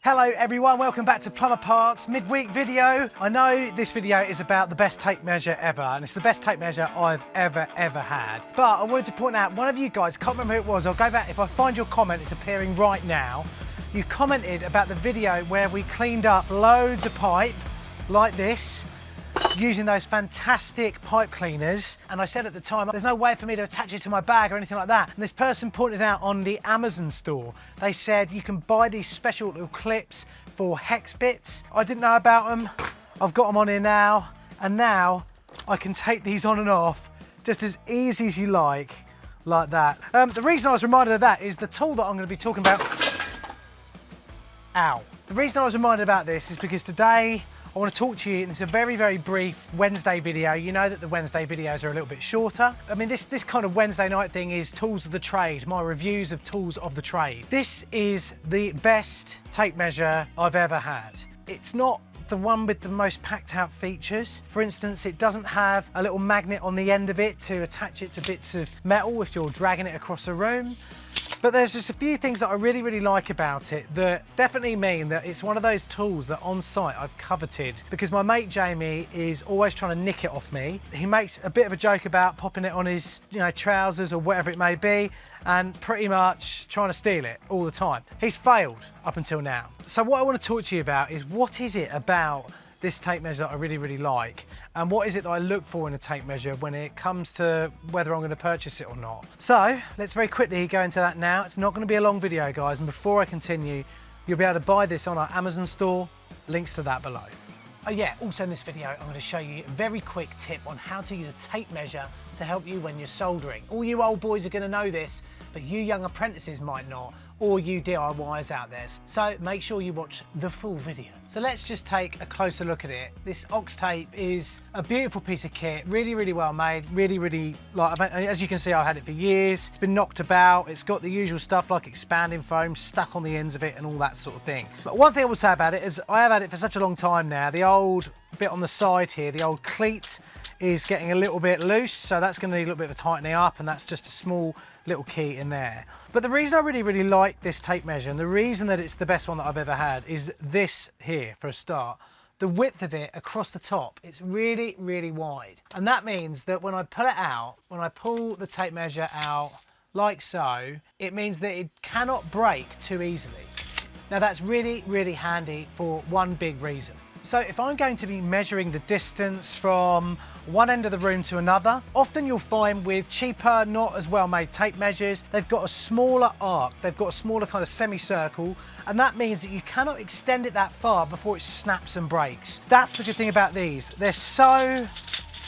Hello everyone, welcome back to Plumberparts midweek video. I know this video is about the best tape measure ever, and it's the best tape measure I've ever had. But I wanted to point out, one of you guys, can't remember who it was, I'll go back, if I find your comment, it's appearing right now. You commented about the video where we cleaned up loads of pipe like this, using those fantastic pipe cleaners, and I said at the time there's no way for me to attach it to my bag or anything like that, and this person pointed out on the Amazon store, they said you can buy these special little clips for hex bits. I didn't know about them. I've got them on here now, and now I can take these on and off just as easy as you like that. The reason I was reminded of that is the tool that I'm going to be talking about. Ow. The reason I was reminded about this is because today I want to talk to you, and it's a very brief Wednesday video. You know that the Wednesday videos are a little bit shorter. I mean, this kind of Wednesday night thing is tools of the trade, my reviews of tools of the trade. This is the best tape measure I've ever had. It's not the one with the most packed out features. For instance, it doesn't have a little magnet on the end of it to attach it to bits of metal if you're dragging it across a room. But there's just a few things that I really like about it that definitely mean that it's one of those tools that on site I've coveted, because my mate Jamie is always trying to nick it off me. He makes a bit of a joke about popping it on his, trousers or whatever it may be, and pretty much trying to steal it all the time. He's failed up until now. So what I want to talk to you about is, what is it about this tape measure that I really like, and what is it that I look for in a tape measure when it comes to whether I'm going to purchase it or not. So let's very quickly go into that now. It's not going to be a long video, guys, and before I continue, you'll be able to buy this on our Amazon store, links to that below. Oh yeah, also in this video I'm going to show you a very quick tip on how to use a tape measure to help you when you're soldering. All you old boys are going to know this, but you young apprentices might not, or you DIYers out there. So make sure you watch the full video. So let's just take a closer look at it. This ox tape is a beautiful piece of kit, really well made, really like, as you can see, I've had it for years. It's been knocked about. It's got the usual stuff like expanding foam stuck on the ends of it and all that sort of thing. But one thing I will say about it is I have had it for such a long time now. The old bit on the side here, the old cleat, is getting a little bit loose, so that's going to need a little bit of a tightening up, and that's just a small little key in there. But the reason I really like this tape measure, and the reason that it's the best one that I've ever had, is this here for a start. The width of it across the top, it's really wide, and that means that when I pull it out, when I pull the tape measure out like so, it means that it cannot break too easily. Now that's really handy for one big reason. So if I'm going to be measuring the distance from one end of the room to another, often you'll find with cheaper, not as well made tape measures, they've got a smaller arc, they've got a smaller kind of semicircle, and that means that you cannot extend it that far before it snaps and breaks. That's the good thing about these. They're so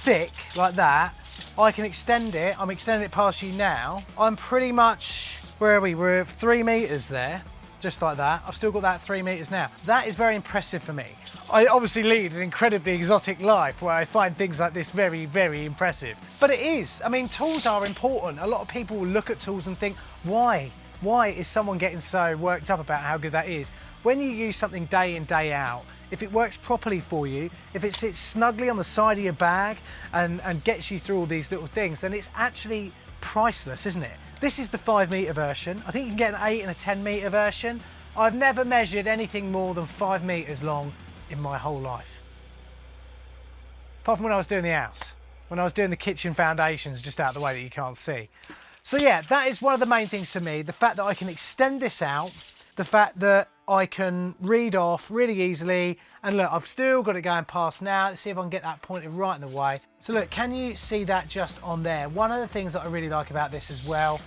thick like that, I can extend it. I'm extending it past you now. I'm pretty much, where are we? We're 3 meters there, just like that. I've still got that 3 meters now. That is very impressive for me. I obviously lead an incredibly exotic life where I find things like this very impressive. But it is. I mean, tools are important. A lot of people will look at tools and think, why? Why is someone getting so worked up about how good that is? When you use something day in, day out, if it works properly for you, if it sits snugly on the side of your bag and gets you through all these little things, then it's actually priceless, isn't it? This is the 5 meter version. I think you can get an 8 and a 10 meter version. I've never measured anything more than 5 meters long in my whole life. Apart from when I was doing the house, when I was doing the kitchen foundations just out of the way that you can't see. So yeah, that is one of the main things for me, the fact that I can extend this out, the fact that I can read off really easily, and look, I've still got it going past now. Let's see if I can get that pointed right in the way. So look, can you see that just on there? One of the things that I really like about this as well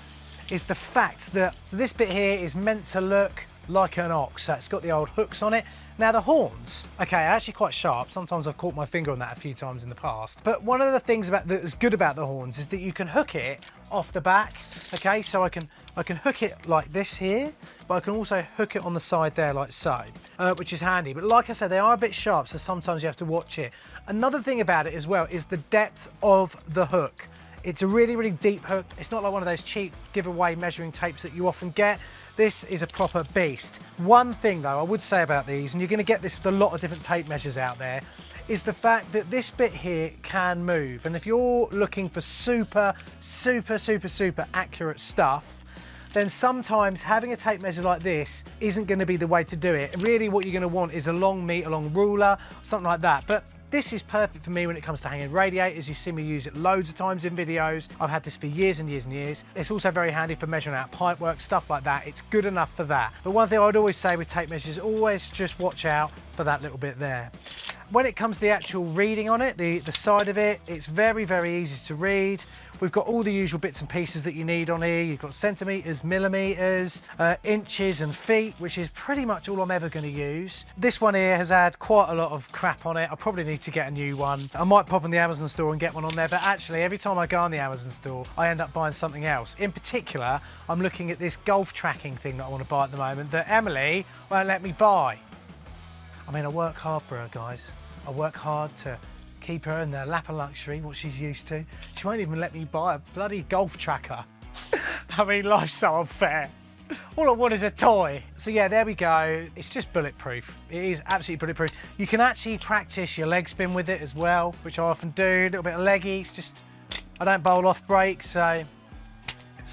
is the fact that, so this bit here is meant to look like an ox, so it's got the old hooks on it. Now the horns, okay, are actually quite sharp. Sometimes I've caught my finger on that a few times in the past. But one of the things that's good about the horns is that you can hook it off the back, okay? So I can hook it like this here, but I can also hook it on the side there like so, which is handy. But like I said, they are a bit sharp, so sometimes you have to watch it. Another thing about it as well is the depth of the hook. It's a really deep hook. It's not like one of those cheap giveaway measuring tapes that you often get. This is a proper beast. One thing though I would say about these, and you're going to get this with a lot of different tape measures out there, is the fact that this bit here can move. And if you're looking for super accurate stuff, then sometimes having a tape measure like this isn't going to be the way to do it. Really what you're going to want is a long meter long ruler, something like that. But this is perfect for me when it comes to hanging radiators. You've seen me use it loads of times in videos. I've had this for years and years and years. It's also very handy for measuring out pipework, stuff like that. It's good enough for that. But one thing I'd always say with tape measures, always just watch out for that little bit there. When it comes to the actual reading on it, the side of it, it's very, very easy to read. We've got all the usual bits and pieces that you need on here. You've got centimetres, millimetres, inches and feet, which is pretty much all I'm ever going to use. This one here has had quite a lot of crap on it. I probably need to get a new one. I might pop in the Amazon store and get one on there, but actually every time I go on the Amazon store, I end up buying something else. In particular, I'm looking at this golf tracking thing that I want to buy at the moment that Emily won't let me buy. I mean, I work hard for her, guys. I work hard to keep her in the lap of luxury, what she's used to. She won't even let me buy a bloody golf tracker. I mean, life's so unfair. All I want is a toy. So yeah, there we go. It's just bulletproof. It is absolutely bulletproof. You can actually practice your leg spin with it as well, which I often do. A little bit of leggy. It's just, I don't bowl off breaks, so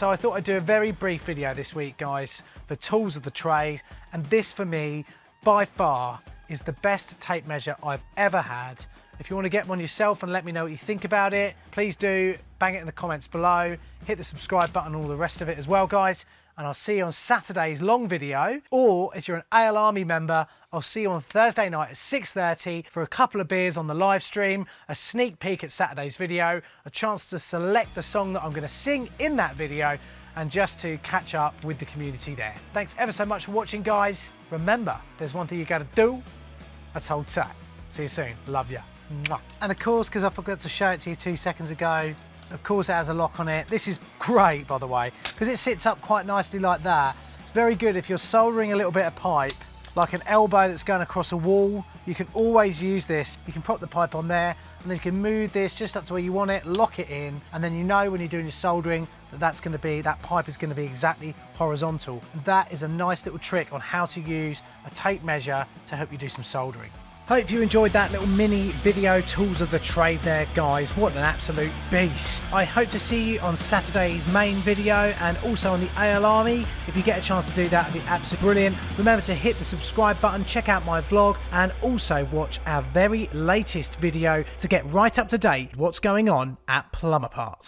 I thought I'd do a very brief video this week, guys, for tools of the trade. And this, for me, by far, is the best tape measure I've ever had. If you want to get one yourself and let me know what you think about it, please do bang it in the comments below. Hit the subscribe button and all the rest of it as well, guys. And I'll see you on Saturday's long video. Or if you're an AL Army member, I'll see you on Thursday night at 6:30 for a couple of beers on the live stream, a sneak peek at Saturday's video, a chance to select the song that I'm going to sing in that video, and just to catch up with the community there. Thanks ever so much for watching, guys. Remember, there's one thing you got to do. That's hold tight. See you soon. Love ya. Mwah. And of course, because I forgot to show it to you 2 seconds ago, of course it has a lock on it. This is great, by the way, because it sits up quite nicely like that. It's very good if you're soldering a little bit of pipe, like an elbow that's going across a wall. You can always use this. You can pop the pipe on there, and then you can move this just up to where you want it, lock it in, and then you know when you're doing your soldering that pipe is going to be exactly horizontal. That is a nice little trick on how to use a tape measure to help you do some soldering. Hope you enjoyed that little mini video tools of the trade there, guys. What an absolute beast. I hope to see you on Saturday's main video and also on the AL Army. If you get a chance to do that, it'd be absolutely brilliant. Remember to hit the subscribe button, check out my vlog, and also watch our very latest video to get right up to date what's going on at Plumberparts.